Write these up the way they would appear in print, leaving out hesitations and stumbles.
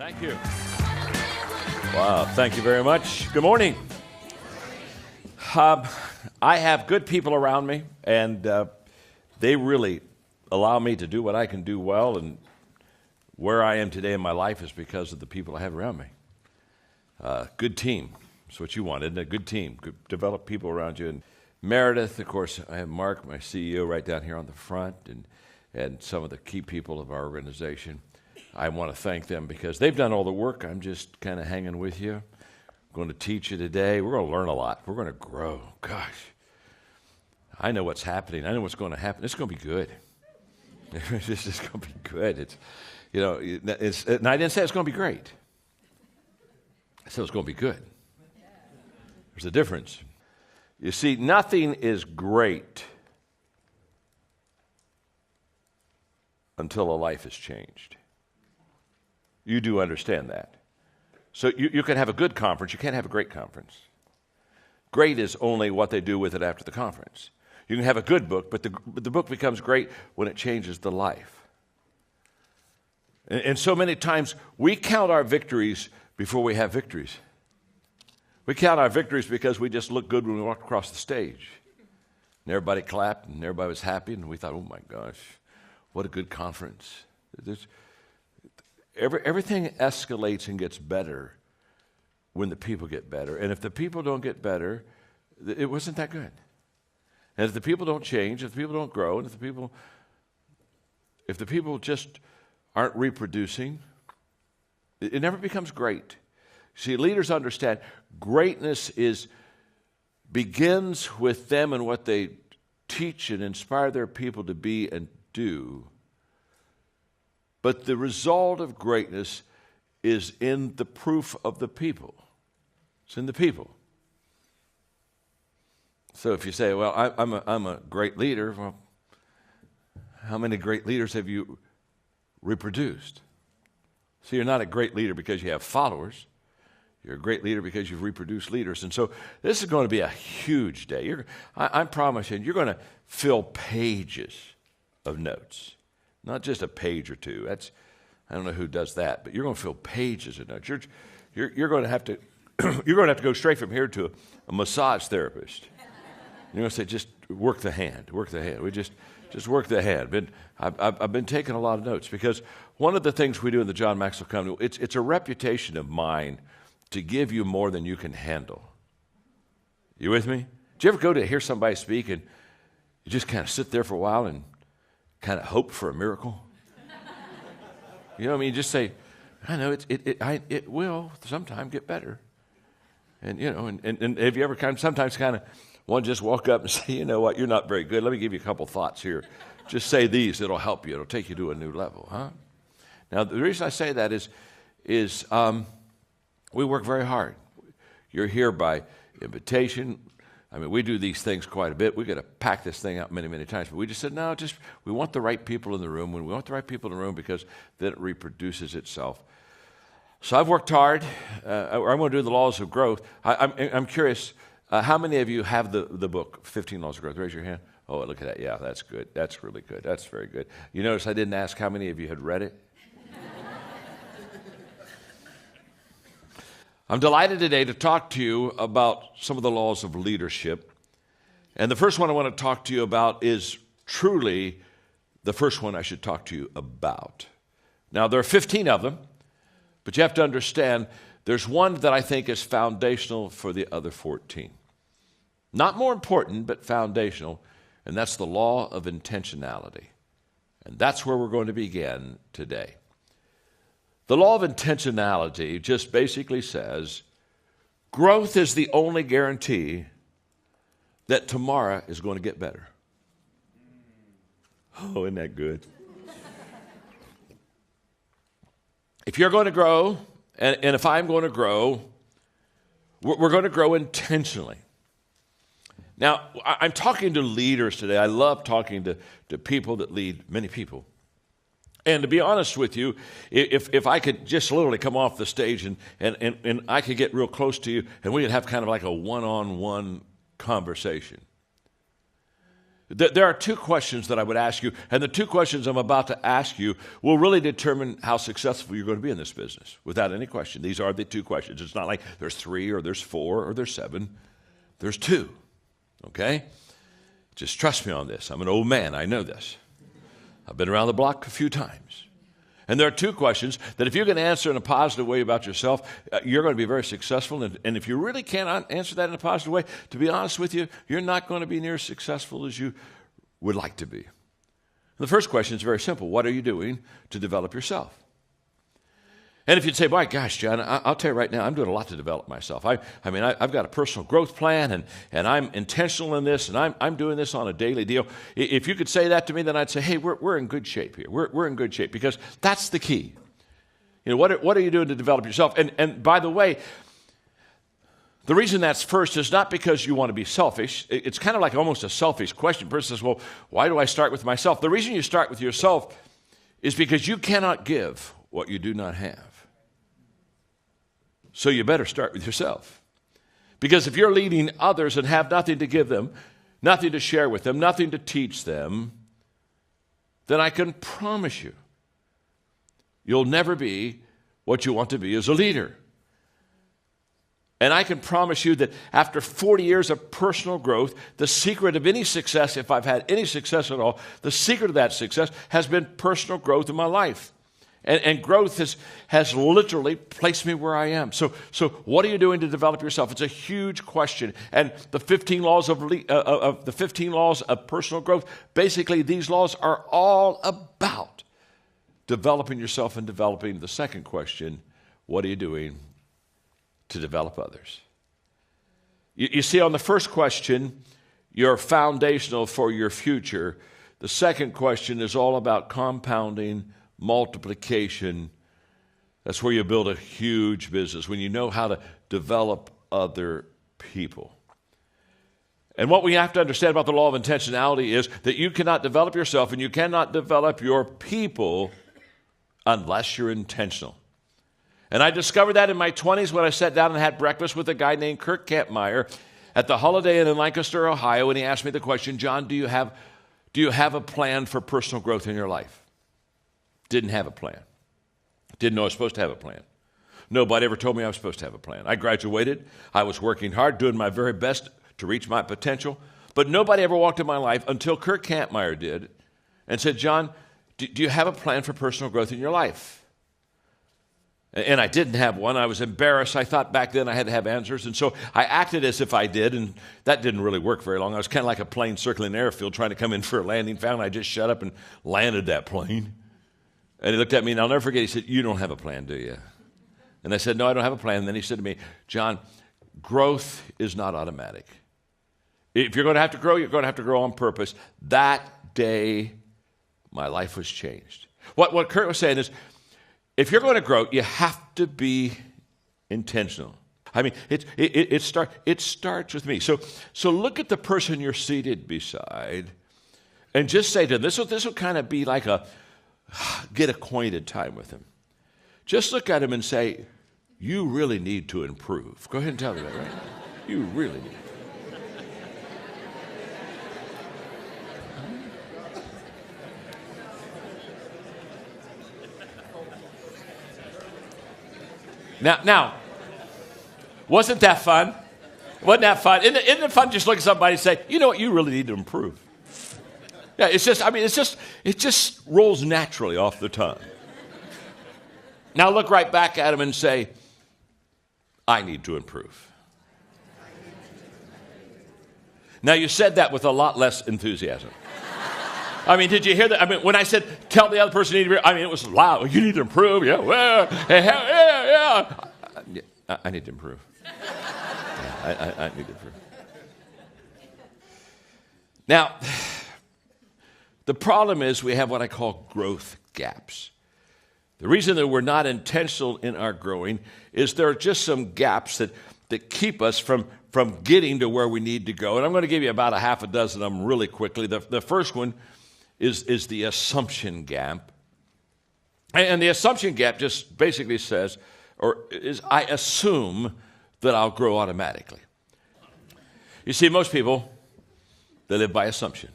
Thank you. Wow, thank you very much. Good morning. I have good people around me, and they really allow me to do what I can do well, and where I am today in my life is because of the people I have around me. Good team. That's what you want, isn't it? A good team. Good, develop people around you. And Meredith, of course, I have Mark, my CEO, right down here on the front, and some of the key people of our organization. I want to thank them because they've done all the work. I'm just kind of hanging with you. I'm going to teach you today. We're going to learn a lot. We're going to grow. Gosh, I know what's happening. I know what's going to happen. It's going to be good. It's just going to be good. And I didn't say it's going to be great. I said it's going to be good. There's a difference. You see, nothing is great until a life is changed. You do understand that. So you can have a good conference. You can't have a great conference. Great is only what they do with it after the conference. You can have a good book, but the book becomes great when it changes the life. And so many times we count our victories before we have victories. We count our victories because we just looked good when we walked across the stage. And everybody clapped and everybody was happy, and we thought, oh my gosh, what a good conference. Everything escalates and gets better when the people get better. And if the people don't get better, it wasn't that good. And if the people don't change, if the people don't grow, and if the people just aren't reproducing, it never becomes great. See, leaders understand greatness begins with them and what they teach and inspire their people to be and do. But the result of greatness is in the proof of the people. It's in the people. So if you say, well, I'm a great leader, well, how many great leaders have you reproduced? So you're not a great leader because you have followers. You're a great leader because you've reproduced leaders. And so this is going to be a huge day. I promise you, you're going to fill pages of notes. Not just a page or two. I don't know who does that, but you're going to fill pages of notes. You're going to have to you're going to have to go straight from here to a massage therapist. You're going to say, just work the hand. We just work the hand. I've been taking a lot of notes because one of the things we do in the John Maxwell Company, it's a reputation of mine to give you more than you can handle. You with me? Do you ever go to hear somebody speak and you just kind of sit there for a while and kind of hope for a miracle? You know what I mean? You just say, I know it will sometime get better. And you know, and have you ever sometimes one just walk up and say, you know what, you're not very good. Let me give you a couple thoughts here. Just say these, it'll help you. It'll take you to a new level, huh? Now, the reason I say that is we work very hard. You're here by invitation. I mean, we do these things quite a bit. We got to pack this thing out many, many times. But we just said, no, we want the right people in the room. When we want the right people in the room because then it reproduces itself. So I've worked hard. I'm going to do the laws of growth. I'm curious, how many of you have the book, 15 Laws of Growth? Raise your hand. Oh, look at that. Yeah, that's good. That's really good. That's very good. You notice I didn't ask how many of you had read it? I'm delighted today to talk to you about some of the laws of leadership. And the first one I want to talk to you about is truly the first one I should talk to you about. Now, there are 15 of them, but you have to understand there's one that I think is foundational for the other 14. Not more important, but foundational, and that's the law of intentionality. And that's where we're going to begin today. The law of intentionality just basically says growth is the only guarantee that tomorrow is going to get better. Oh, isn't that good? If you're going to grow, and if I'm going to grow, we're going to grow intentionally. Now, I'm talking to leaders today. I love talking to people that lead many people. And to be honest with you, if I could just literally come off the stage and I could get real close to you and we could have kind of like a one-on-one conversation, There are two questions that I would ask you, and the two questions I'm about to ask you will really determine how successful you're going to be in this business, without any question. These are the two questions. It's not like there's 3 or there's 4 or there's 7. There's 2, okay? Just trust me on this. I'm an old man. I know this. I've been around the block a few times. And there are 2 questions that if you can answer in a positive way about yourself, you're going to be very successful. And if you really cannot answer that in a positive way, to be honest with you, you're not going to be near as successful as you would like to be. The first question is very simple. What are you doing to develop yourself? And if you'd say, my gosh, John, I'll tell you right now, I'm doing a lot to develop myself. I've got a personal growth plan, and I'm intentional in this, and I'm doing this on a daily deal. If you could say that to me, then I'd say, hey, we're in good shape here. We're in good shape, because that's the key. You know, what are you doing to develop yourself? And by the way, the reason that's first is not because you want to be selfish. It's kind of like almost a selfish question. The person says, well, why do I start with myself? The reason you start with yourself is because you cannot give what you do not have. So you better start with yourself. Because if you're leading others and have nothing to give them, nothing to share with them, nothing to teach them, then I can promise you, you'll never be what you want to be as a leader. And I can promise you that after 40 years of personal growth, the secret of any success, if I've had any success at all, the secret of that success has been personal growth in my life. And growth has literally placed me where I am. So what are you doing to develop yourself? It's a huge question. And the 15 laws the 15 laws of personal growth, basically these laws are all about developing yourself and developing the second question, what are you doing to develop others? You see, on the first question, you're foundational for your future. The second question is all about compounding, multiplication. That's where you build a huge business, when you know how to develop other people. And what we have to understand about the law of intentionality is that you cannot develop yourself and you cannot develop your people unless you're intentional. And I discovered that in my 20s when I sat down and had breakfast with a guy named Kirk Campmeyer at the Holiday Inn in Lancaster, Ohio, and he asked me the question, John, do you have a plan for personal growth in your life? Didn't have a plan. Didn't know I was supposed to have a plan. Nobody ever told me I was supposed to have a plan. I graduated. I was working hard, doing my very best to reach my potential. But nobody ever walked in my life until Kirk Campmeyer did and said, John, do you have a plan for personal growth in your life? And I didn't have one. I was embarrassed. I thought back then I had to have answers. And so I acted as if I did, and that didn't really work very long. I was kind of like a plane circling an airfield trying to come in for a landing. Found I just shut up and landed that plane. And he looked at me, and I'll never forget, he said, you don't have a plan, do you? And I said, no, I don't have a plan. And then he said to me, John, growth is not automatic. If you're going to have to grow, you're going to have to grow on purpose. That day, my life was changed. What Kurt was saying is, if you're going to grow, you have to be intentional. I mean, it starts with me. So look at the person you're seated beside and just say to them, this will kind of be like a get acquainted time with him. Just look at him and say, you really need to improve. Go ahead and tell me that, right? You really need. Now, wasn't that fun? Wasn't that fun? Isn't it fun to just look at somebody and say, you know what, you really need to improve? Yeah, it just rolls naturally off the tongue. Now look right back at him and say, I need to improve. Now you said that with a lot less enthusiasm. I mean, did you hear that? I mean, when I said, tell the other person you need to improve, I mean, it was loud. You need to improve. Yeah, well, yeah. I need to improve. Yeah, I need to improve. Now, the problem is we have what I call growth gaps. The reason that we're not intentional in our growing is there are just some gaps that keep us from getting to where we need to go. And I'm going to give you about a half a dozen of them really quickly. The first one is the assumption gap. And the assumption gap just basically says, I assume that I'll grow automatically. You see, most people, they live by assumption.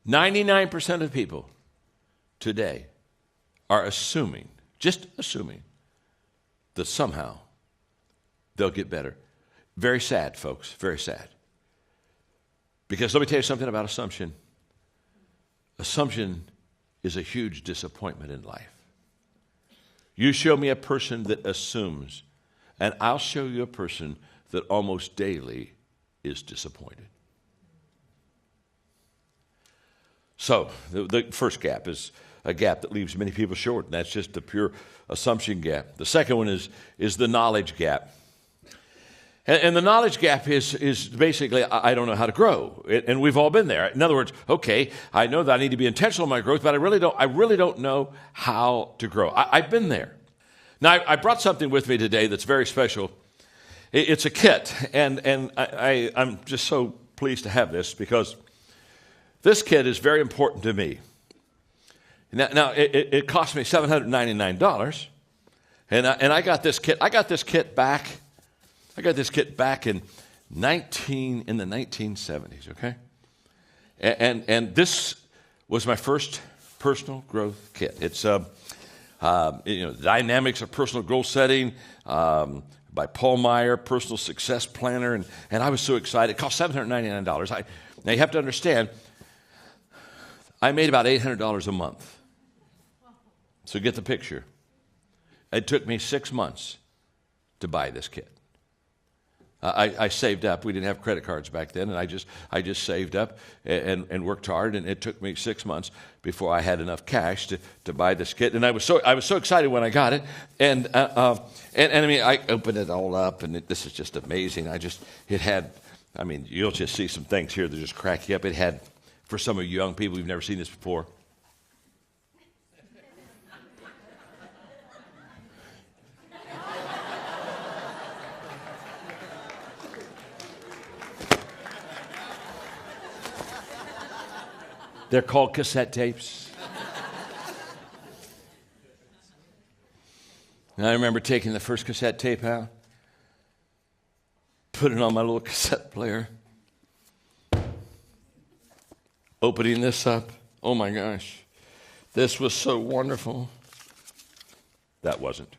99% of people today are assuming, just assuming, that somehow they'll get better. Very sad, folks, very sad. Because let me tell you something about assumption. Assumption is a huge disappointment in life. You show me a person that assumes, and I'll show you a person that almost daily is disappointed. So, the first gap is a gap that leaves many people short, and that's just the pure assumption gap. The second one is the knowledge gap. And the knowledge gap is basically, I don't know how to grow. And we've all been there. In other words, okay, I know that I need to be intentional in my growth, but I really don't know how to grow. I've been there. Now, I brought something with me today that's very special. It's a kit, and I'm just so pleased to have this because this kit is very important to me. Now it cost me $799, and I got this kit. I got this kit back in the 1970s. Okay, and this was my first personal growth kit. It's Dynamics of Personal Goal Setting by Paul Meyer, Personal Success Planner, and I was so excited. It cost $799. Now you have to understand, I made about $800 a month. So get the picture. It took me 6 months to buy this kit. I saved up. We didn't have credit cards back then, and I just saved up and worked hard. And it took me 6 months before I had enough cash to buy this kit. And I was so excited when I got it. And I mean, I opened it all up, and this is just amazing. You'll just see some things here that just crack you up. It had, for some of you young people who've never seen this before, they're called cassette tapes. And I remember taking the first cassette tape out, putting it on my little cassette player, opening this up. Oh my gosh, this was so wonderful. That wasn't.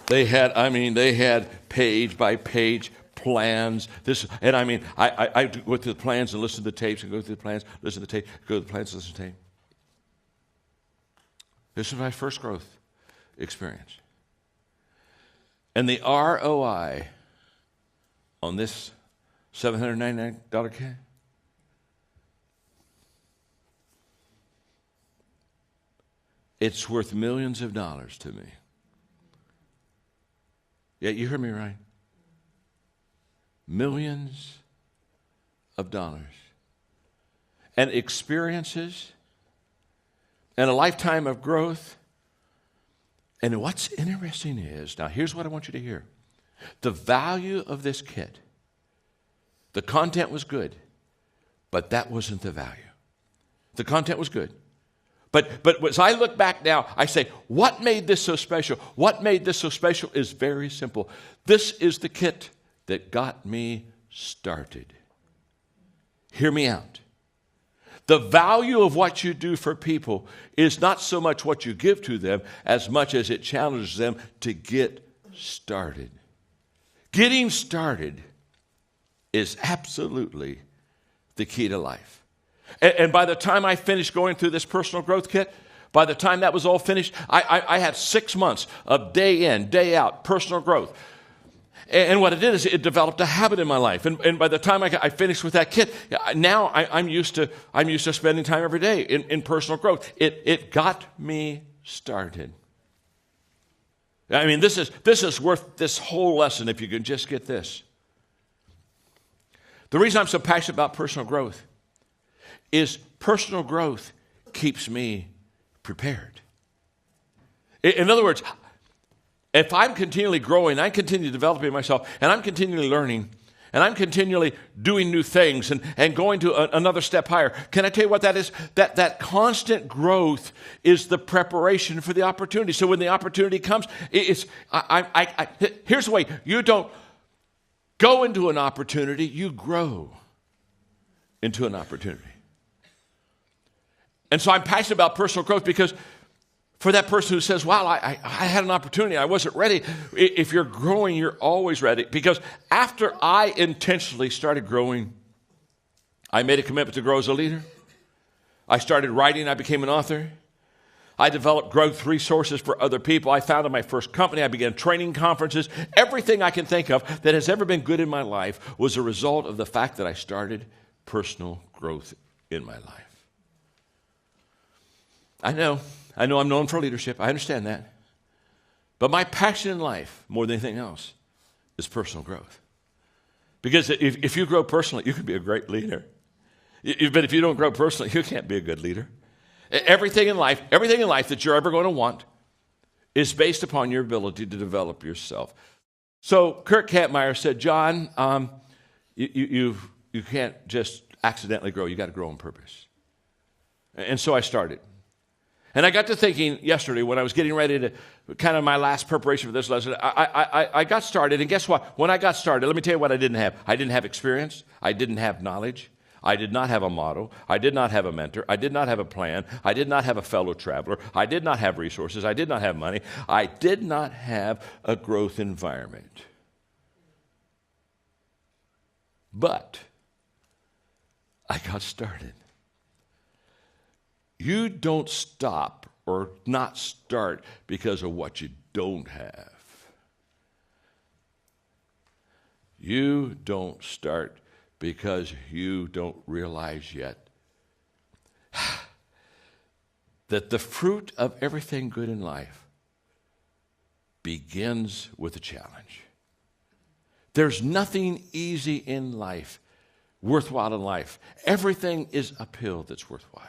They had page by page plans. I go through the plans and listen to the tapes, and go through the plans, listen to the tape, go to the plans, listen to the tape. This was my first growth experience. And the ROI on this $799 kit, it's worth millions of dollars to me. Yeah, you heard me right. Millions of dollars. And experiences and a lifetime of growth. And what's interesting is, now here's what I want you to hear. The value of this kit, the content was good, but that wasn't the value. The content was good. But as I look back now, I say, what made this so special? What made this so special is very simple. This is the kit that got me started. Hear me out. The value of what you do for people is not so much what you give to them as much as it challenges them to get started. Getting started is absolutely the key to life. And by the time I finished going through this personal growth kit, by the time that was all finished, I had 6 months of day in, day out personal growth. And what it did is it developed a habit in my life. And by the time I finished with that kit, now I'm used to spending time every day in personal growth. It got me started. I mean, this is worth this whole lesson if you can just get this. The reason I'm so passionate about personal growth is personal growth keeps me prepared. In other words, if I'm continually growing, I'm continually developing myself, and I'm continually learning, and I'm continually doing new things and going to another step higher, can I tell you what that is? That constant growth is the preparation for the opportunity. So when the opportunity comes, here's the way. You don't go into an opportunity, you grow into an opportunity. And so I'm passionate about personal growth because for that person who says, wow, I had an opportunity, I wasn't ready. If you're growing, you're always ready. Because after I intentionally started growing, I made a commitment to grow as a leader. I started writing, I became an author. I developed growth resources for other people. I founded my first company. I began training conferences. Everything I can think of that has ever been good in my life was a result of the fact that I started personal growth in my life. I know I'm known for leadership. I understand that. But my passion in life, more than anything else, is personal growth. Because if you grow personally, you can be a great leader. But if you don't grow personally, you can't be a good leader. Everything in life that you're ever going to want is based upon your ability to develop yourself. So Kurt Kampmeyer said, John, you can't just accidentally grow. You got to grow on purpose. And so I started. And I got to thinking yesterday when I was getting ready to, kind of my last preparation for this lesson, I got started. And guess what? When I got started, let me tell you what I didn't have. I didn't have experience. I didn't have knowledge. I did not have a model. I did not have a mentor. I did not have a plan. I did not have a fellow traveler. I did not have resources. I did not have money. I did not have a growth environment. But I got started. You don't stop or not start because of what you don't have. You don't start because you don't realize yet that the fruit of everything good in life begins with a challenge. There's nothing easy in life, worthwhile in life. Everything is uphill that's worthwhile.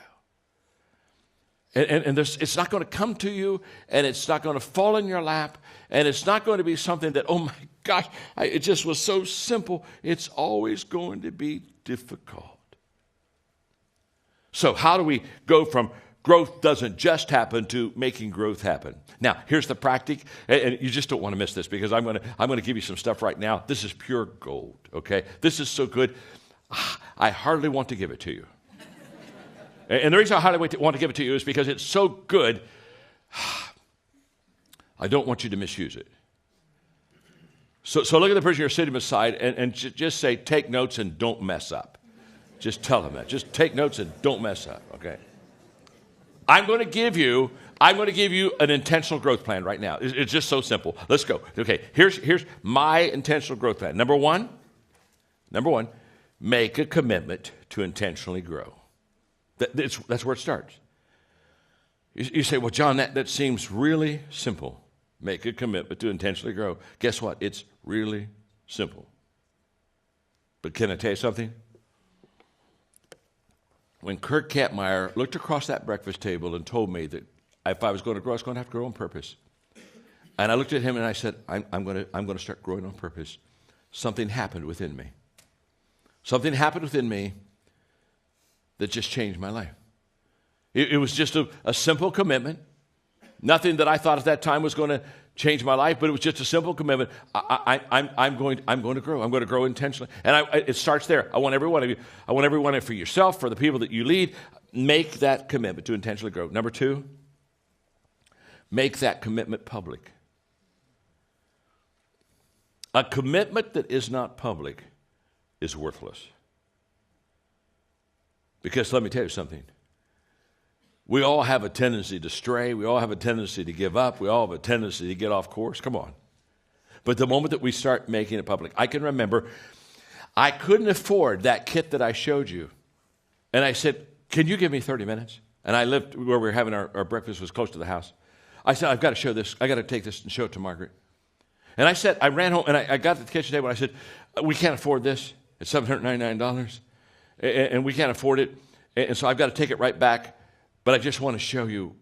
And it's not going to come to you, and it's not going to fall in your lap, and it's not going to be something that, oh my gosh, it just was so simple. It's always going to be difficult. So how do we go from growth doesn't just happen to making growth happen? Now, here's the practic, and you just don't want to miss this because I'm going to give you some stuff right now. This is pure gold, okay? This is so good, I hardly want to give it to you. And the reason I hardly want to give it to you is because it's so good, I don't want you to misuse it. So look at the person you're sitting beside and just say, take notes and don't mess up. Just tell them that. Just take notes and don't mess up, okay? I'm going to give you an intentional growth plan right now. It's just so simple. Let's go. Okay, here's my intentional growth plan. Number one, make a commitment to intentionally grow. That's where it starts. You say, well, John, that seems really simple. Make a commitment to intentionally grow. Guess what? It's really simple. But can I tell you something? When Kurt Kampmeyer looked across that breakfast table and told me that if I was going to grow, I was going to have to grow on purpose. And I looked at him and I said, I'm going to start growing on purpose. Something happened within me. Something happened within me that just changed my life. It was just a simple commitment. Nothing that I thought at that time was going to change my life, but it was just a simple commitment. I'm going to grow. I'm going to grow intentionally. And it starts there. I want every one of you. I want every one of you for yourself, for the people that you lead. Make that commitment to intentionally grow. Number two, make that commitment public. A commitment that is not public is worthless. Because let me tell you something. We all have a tendency to stray. We all have a tendency to give up. We all have a tendency to get off course. Come on. But the moment that we start making it public, I can remember I couldn't afford that kit that I showed you. And I said, can you give me 30 minutes? And I lived where we were having our breakfast was close to the house. I said, I've got to show this. I got to take this and show it to Margaret. And I said, I ran home and I got to the kitchen table and I said, we can't afford this. It's $799. And we can't afford it. And so I've got to take it right back. But I just want to show you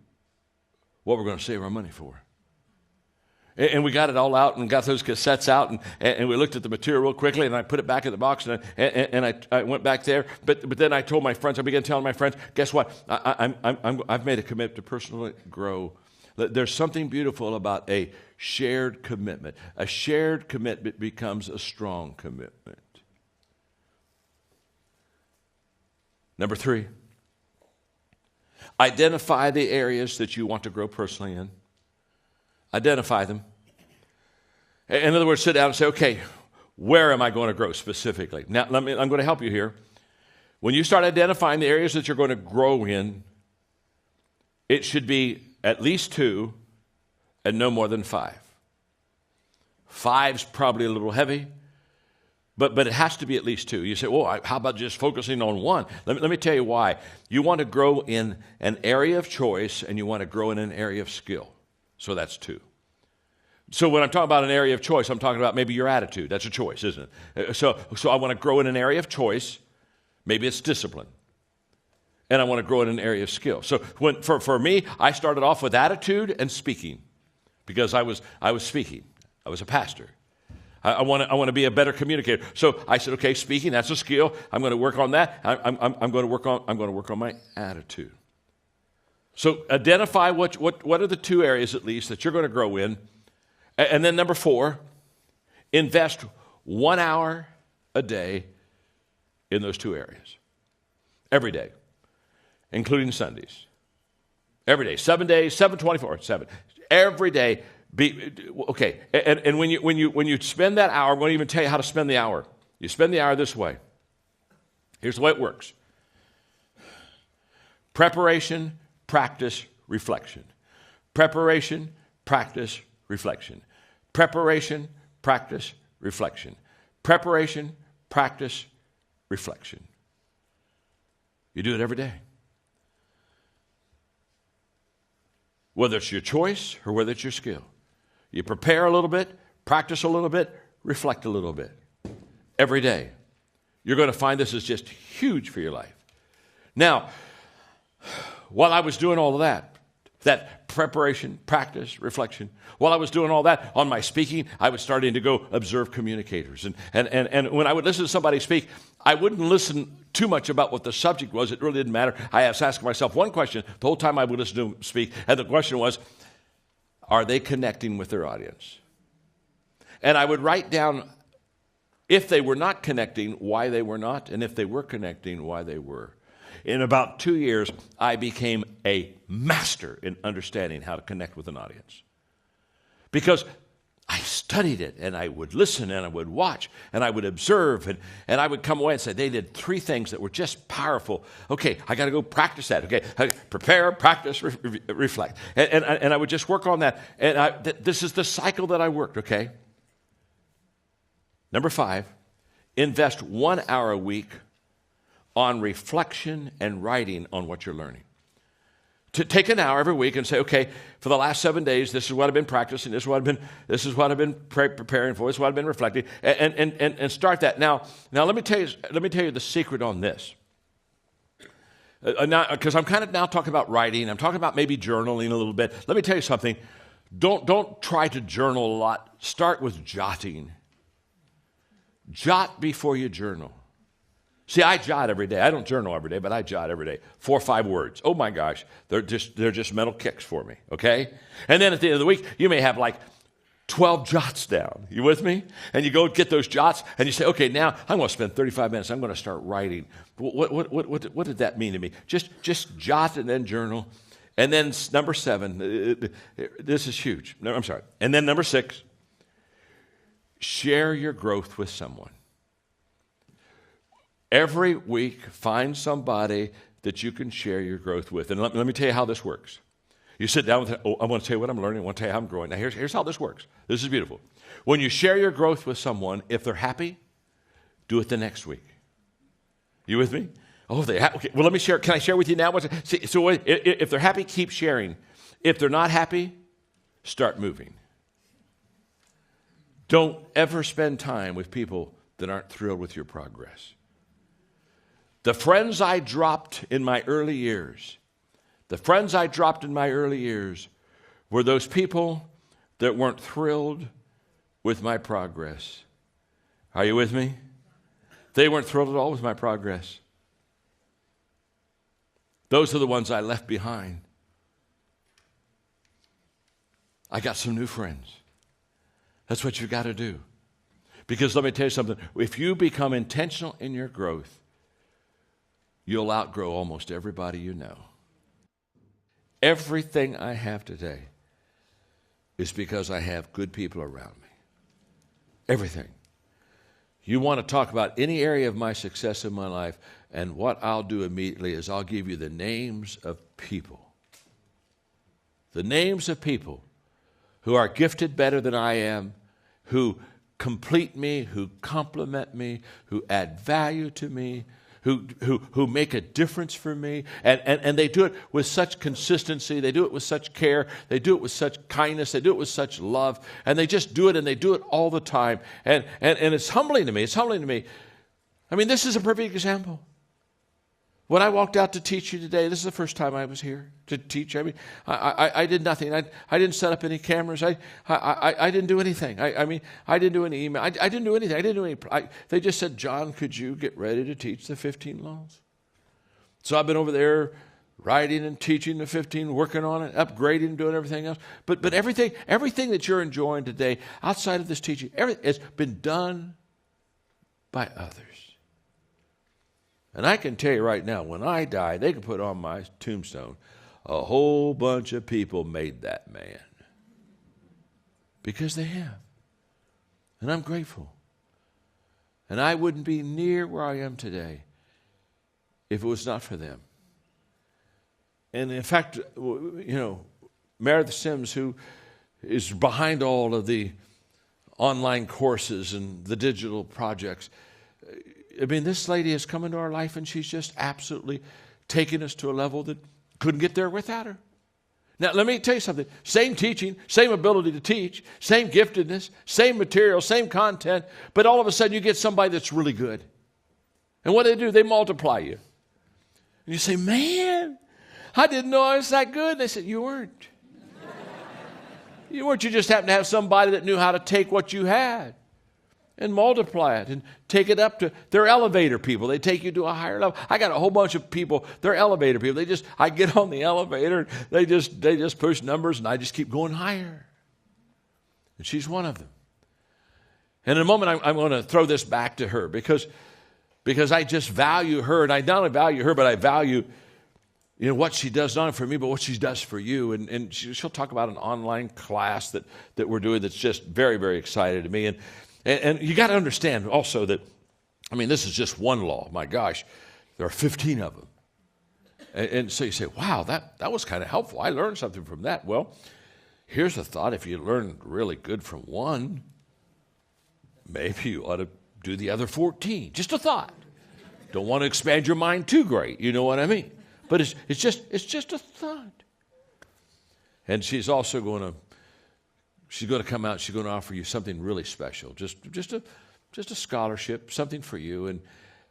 what we're going to save our money for. And we got it all out and got those cassettes out. And we looked at the material real quickly. And I put it back in the box. And I went back there. But then I told my friends, I began telling my friends, guess what? I've made a commitment to personally grow. There's something beautiful about a shared commitment. A shared commitment becomes a strong commitment. Number three, Identify the areas that you want to grow personally in. Identify them. In other words, sit down and say, okay, where am I going to grow specifically? Now, I'm going to help you here. When you start identifying the areas that you're going to grow in, it should be at least 2 and no more than 5. 5's probably a little heavy, but it has to be at least 2. You say, well, how about just focusing on 1? Let me tell you why. You want to grow in an area of choice, and you want to grow in an area of skill. So that's 2. So when I'm talking about an area of choice, I'm talking about maybe your attitude. That's a choice, isn't it? So I want to grow in an area of choice. Maybe it's discipline. And I want to grow in an area of skill. So for me, I started off with attitude and speaking because I was speaking. I was a pastor. I want to be a better communicator. So I said, okay, speaking, that's a skill. I'm going to work on that. I'm going to work on my attitude. So identify what are the 2 areas at least that you're going to grow in. And then number 4, invest 1 hour a day in those 2 areas. Every day, including Sundays. Every day, 7 days, 7/24, 7. Every day. Okay, and when you spend that hour, I'm going to even tell you how to spend the hour. You spend the hour this way. Here's the way it works. Preparation, practice, reflection. Preparation, practice, reflection. Preparation, practice, reflection. Preparation, practice, reflection. You do it every day. Whether it's your choice or whether it's your skill. You prepare a little bit, practice a little bit, reflect a little bit. Every day. You're going to find this is just huge for your life. Now, while I was doing all of that preparation, practice, reflection, while I was doing all that on my speaking, I was starting to go observe communicators. And when I would listen to somebody speak, I wouldn't listen too much about what the subject was. It really didn't matter. I was asking myself one question the whole time I would listen to them speak, and the question was, are they connecting with their audience? And I would write down, if they were not connecting, why they were not, and if they were connecting, why they were. In about 2 years, I became a master in understanding how to connect with an audience. Because I studied it, and I would listen, and I would watch, and I would observe, and I would come away and say, they did 3 things that were just powerful. Okay, I got to go practice that. Okay, prepare, practice, reflect. And I would just work on that. And this is the cycle that I worked, okay? Number 5, invest 1 hour a week on reflection and writing on what you're learning. To take an hour every week and say, okay, for the last 7 days, this is what I've been practicing, this is what I've been preparing for, this is what I've been reflecting, and start that. Now let me tell you the secret on this. Because I'm kind of now talking about writing, I'm talking about maybe journaling a little bit. Let me tell you something. Don't try to journal a lot. Start with jotting. Jot before you journal. See, I jot every day. I don't journal every day, but I jot every day. 4 or 5 words. Oh my gosh, they're just mental kicks for me, okay? And then at the end of the week, you may have like 12 jots down. You with me? And you go get those jots, and you say, okay, now I'm going to spend 35 minutes. I'm going to start writing. What did that mean to me? Just jot and then journal. And then number 7, this is huge. No, I'm sorry. And then number 6, share your growth with someone. Every week, find somebody that you can share your growth with. And let me tell you how this works. You sit down with, I want to tell you what I'm learning. I want to tell you how I'm growing. Now, here's how this works. This is beautiful. When you share your growth with someone, if they're happy, do it the next week. You with me? Oh, okay. Well, let me share. Can I share with you now? So if they're happy, keep sharing. If they're not happy, start moving. Don't ever spend time with people that aren't thrilled with your progress. The friends I dropped in my early years, were those people that weren't thrilled with my progress. Are you with me? They weren't thrilled at all with my progress. Those are the ones I left behind. I got some new friends. That's what you got to do. Because let me tell you something. If you become intentional in your growth, you'll outgrow almost everybody you know. Everything I have today is because I have good people around me. Everything. You want to talk about any area of my success in my life, and what I'll do immediately is I'll give you the names of people. The names of people who are gifted better than I am, who complete me, who complement me, who add value to me, who make a difference for me. And they do it with such consistency. They do it with such care. They do it with such kindness. They do it with such love. And they just do it, and they do it all the time. And it's humbling to me. It's humbling to me. I mean, this is a perfect example. When I walked out to teach you today, this is the first time I was here to teach. I mean, I did nothing. I didn't set up any cameras. I didn't do anything. I didn't do any email. I didn't do anything. They just said, John, could you get ready to teach the 15 laws? So I've been over there writing and teaching the 15, working on it, upgrading, doing everything else. But everything that you're enjoying today, outside of this teaching, everything has been done by others. And I can tell you right now, when I die, they can put on my tombstone, a whole bunch of people made that man. Because they have. And I'm grateful. And I wouldn't be near where I am today if it was not for them. And in fact, you know, Meredith Sims, who is behind all of the online courses and the digital projects, I mean, this lady has come into our life, and she's just absolutely taken us to a level that couldn't get there without her. Now, let me tell you something. Same teaching, same ability to teach, same giftedness, same material, same content, but all of a sudden you get somebody that's really good. And what do? They multiply you. And you say, man, I didn't know I was that good. And they said, you weren't. You weren't. You just happened to have somebody that knew how to take what you had and multiply it and take it up to, they're elevator people. They take you to a higher level. I got a whole bunch of people, they're elevator people. I get on the elevator, they just push numbers, and I just keep going higher. And she's one of them. And in a moment, I'm going to throw this back to her because I just value her. And I not only value her, but I value, you know, what she does, not only for me, but what she does for you. And she'll talk about an online class that we're doing that's just very, very exciting to me. And you got to understand also that, I mean, this is just one law. My gosh, there are 15 of them. And so you say, wow, that was kind of helpful. I learned something from that. Well, here's a thought. If you learn really good from one, maybe you ought to do the other 14. Just a thought. Don't want to expand your mind too great. You know what I mean? But it's just a thought. And she's also going to come out. She's going to offer you something really special, just a scholarship, something for you.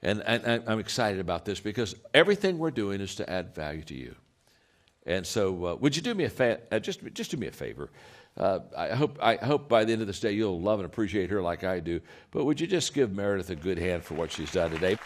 And I'm excited about this because everything we're doing is to add value to you. And so, would you do me a just do me a favor? I hope by the end of this day you'll love and appreciate her like I do. But would you just give Meredith a good hand for what she's done today?